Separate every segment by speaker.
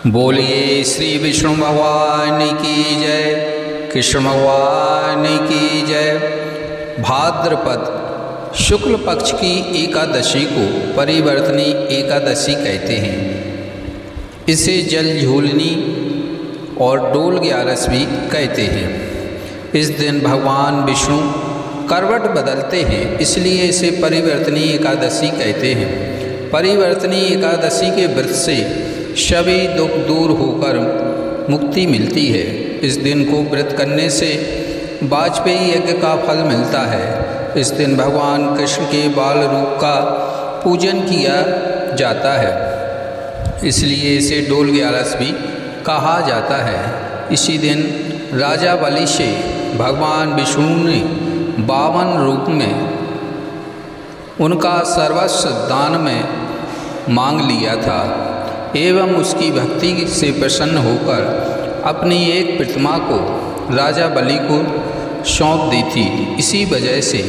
Speaker 1: बोलिए श्री विष्णु भगवान की जय, कृष्ण भगवान की जय। भाद्रपद शुक्ल पक्ष की एकादशी को परिवर्तनी एकादशी कहते हैं। इसे जल झूलनी और डोल ग्यारस भी कहते हैं। इस दिन भगवान विष्णु करवट बदलते हैं, इसलिए इसे परिवर्तनी एकादशी कहते हैं। परिवर्तनी एकादशी के व्रत से सभी दुख दूर होकर मुक्ति मिलती है। इस दिन को व्रत करने से वाजपेयी यज्ञ का फल मिलता है। इस दिन भगवान कृष्ण के बाल रूप का पूजन किया जाता है, इसलिए इसे डोल ग्यारस भी कहा जाता है। इसी दिन राजा बलि से भगवान विष्णु ने 52 रूप में उनका सर्वस्व दान में मांग लिया था एवं उसकी भक्ति से प्रसन्न होकर अपनी एक प्रतिमा को राजा बलि को सौंप दी थी। इसी वजह से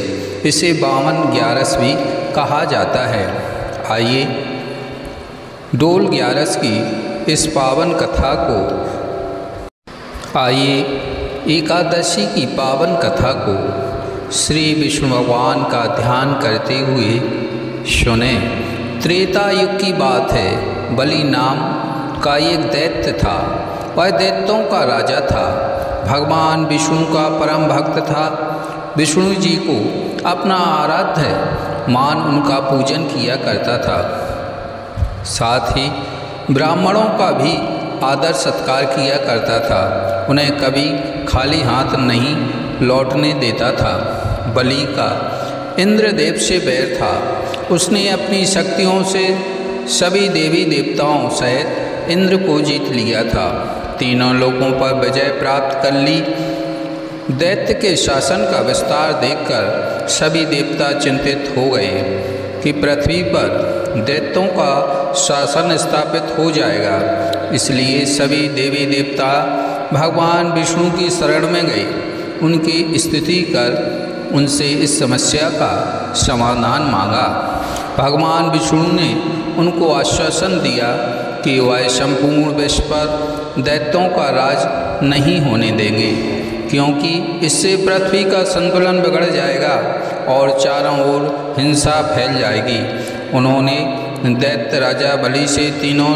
Speaker 1: इसे 52 ग्यारस भी कहा जाता है। आइए डोल ग्यारस की इस पावन कथा को एकादशी की पावन कथा को श्री विष्णु भगवान का ध्यान करते हुए सुने। त्रेता युग की बात है। बलि नाम का एक दैत्य था। वह दैत्यों का राजा था। भगवान विष्णु का परम भक्त था। विष्णु जी को अपना आराध्य मान उनका पूजन किया करता था। साथ ही ब्राह्मणों का भी आदर सत्कार किया करता था। उन्हें कभी खाली हाथ नहीं लौटने देता था। बलि का इंद्रदेव से बैर था। उसने अपनी शक्तियों से सभी देवी देवताओं सहित इंद्र को जीत लिया था। तीनों लोकों पर विजय प्राप्त कर ली। दैत्य के शासन का विस्तार देखकर सभी देवता चिंतित हो गए कि पृथ्वी पर दैत्यों का शासन स्थापित हो जाएगा। इसलिए सभी देवी देवता भगवान विष्णु की शरण में गए। उनकी स्तुति कर उनसे इस समस्या का समाधान मांगा। भगवान विष्णु ने उनको आश्वासन दिया कि वह संपूर्ण विश्व पर दैत्यों का राज नहीं होने देंगे, क्योंकि इससे पृथ्वी का संतुलन बिगड़ जाएगा और चारों ओर हिंसा फैल जाएगी। उन्होंने दैत्य राजा बलि से तीनों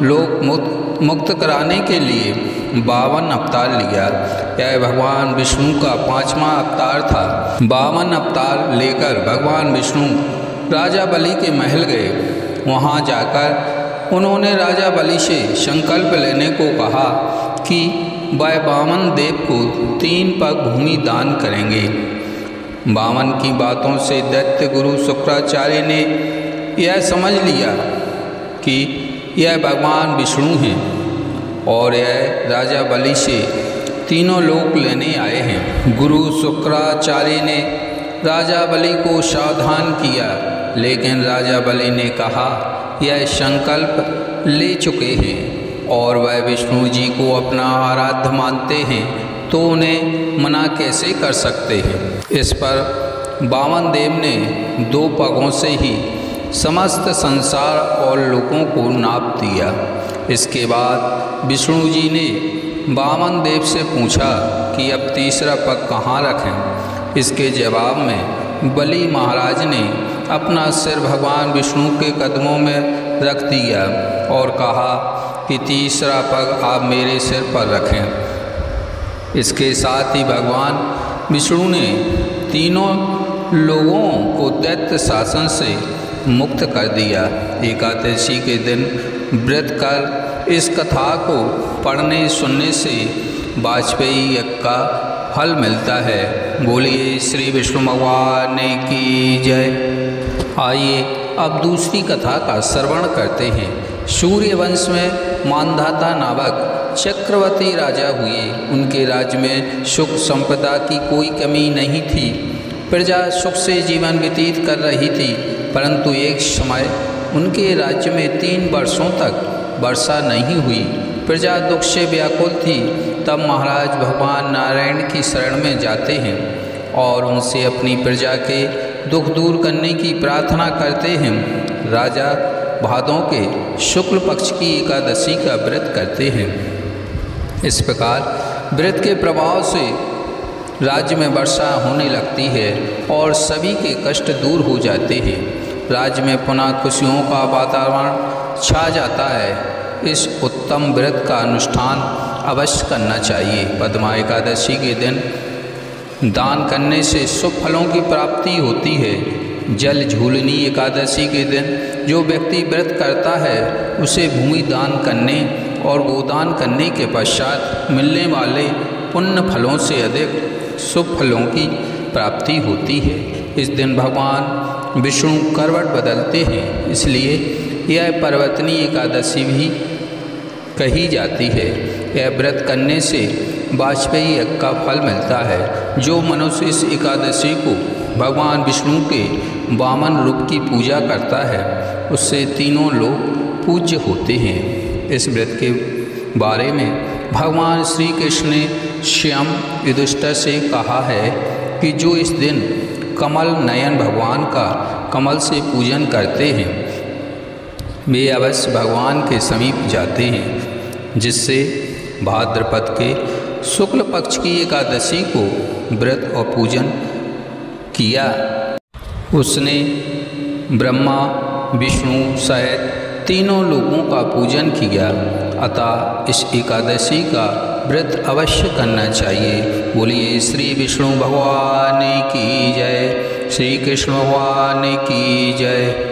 Speaker 1: लोक मुक्त कराने के लिए 52 अवतार लिया। यह भगवान विष्णु का 5वां अवतार था। 52 अवतार लेकर भगवान विष्णु राजा बलि के महल गए। वहाँ जाकर उन्होंने राजा बलि से संकल्प लेने को कहा कि वह 52 देव को 3 पग भूमि दान करेंगे। 52 की बातों से दैत्य गुरु शुक्राचार्य ने यह समझ लिया कि यह भगवान विष्णु हैं और यह राजा बलि से तीनों लोक लेने आए हैं। गुरु शुक्राचार्य ने राजा बलि को सावधान किया, लेकिन राजा बलि ने कहा यह संकल्प ले चुके हैं और वह विष्णु जी को अपना आराध्य मानते हैं, तो उन्हें मना कैसे कर सकते हैं। इस पर 52 देव ने 2 पगों से ही समस्त संसार और लोगों को नाप दिया। इसके बाद विष्णु जी ने 52 देव से पूछा कि अब तीसरा पग कहाँ रखें। इसके जवाब में बलि महाराज ने अपना सिर भगवान विष्णु के कदमों में रख दिया और कहा कि तीसरा पग आप मेरे सिर पर रखें। इसके साथ ही भगवान विष्णु ने तीनों लोगों को दैत्य शासन से मुक्त कर दिया। एकादशी के दिन व्रत कर इस कथा को पढ़ने सुनने से वाजपेयी यज्ञ का फल मिलता है। बोलिए श्री विष्णु भगवान की जय। आइए अब दूसरी कथा का श्रवण करते हैं। सूर्यवंश में मानधाता नामक चक्रवर्ती राजा हुए। उनके राज्य में सुख संपदा की कोई कमी नहीं थी। प्रजा सुख से जीवन व्यतीत कर रही थी, परंतु एक समय उनके राज्य में 3 वर्षों तक वर्षा नहीं हुई। प्रजा दुख से व्याकुल थी। तब महाराज भगवान नारायण की शरण में जाते हैं और उनसे अपनी प्रजा के दुख दूर करने की प्रार्थना करते हैं। राजा भादों के शुक्ल पक्ष की एकादशी का व्रत करते हैं। इस प्रकार व्रत के प्रभाव से राज्य में वर्षा होने लगती है और सभी के कष्ट दूर हो जाते हैं। राज्य में पुनः खुशियों का वातावरण छा जाता है। इस उत्तम व्रत का अनुष्ठान अवश्य करना चाहिए। पद्मा एकादशी के दिन दान करने से शुभ फलों की प्राप्ति होती है। जल झूलनी एकादशी के दिन जो व्यक्ति व्रत करता है उसे भूमि दान करने और गोदान करने के पश्चात मिलने वाले पुण्य फलों से अधिक शुभ फलों की प्राप्ति होती है। इस दिन भगवान विष्णु करवट बदलते हैं, इसलिए यह पर्वतनी एकादशी भी कही जाती है। यह व्रत करने से वाजपेयी यज्ञ का फल मिलता है। जो मनुष्य इस एकादशी को भगवान विष्णु के वामन रूप की पूजा करता है उससे तीनों लोग पूज्य होते हैं। इस व्रत के बारे में भगवान श्री कृष्ण ने स्वयं युधिष्ठिर से कहा है कि जो इस दिन कमल नयन भगवान का कमल से पूजन करते हैं वे अवश्य भगवान के समीप जाते हैं। जिससे भाद्रपद के शुक्ल पक्ष की एकादशी को व्रत और पूजन किया उसने ब्रह्मा विष्णु सहित तीनों लोगों का पूजन किया। अतः इस एकादशी का व्रत अवश्य करना चाहिए। बोलिए श्री विष्णु भगवान की जय, श्री कृष्ण भगवान की जय।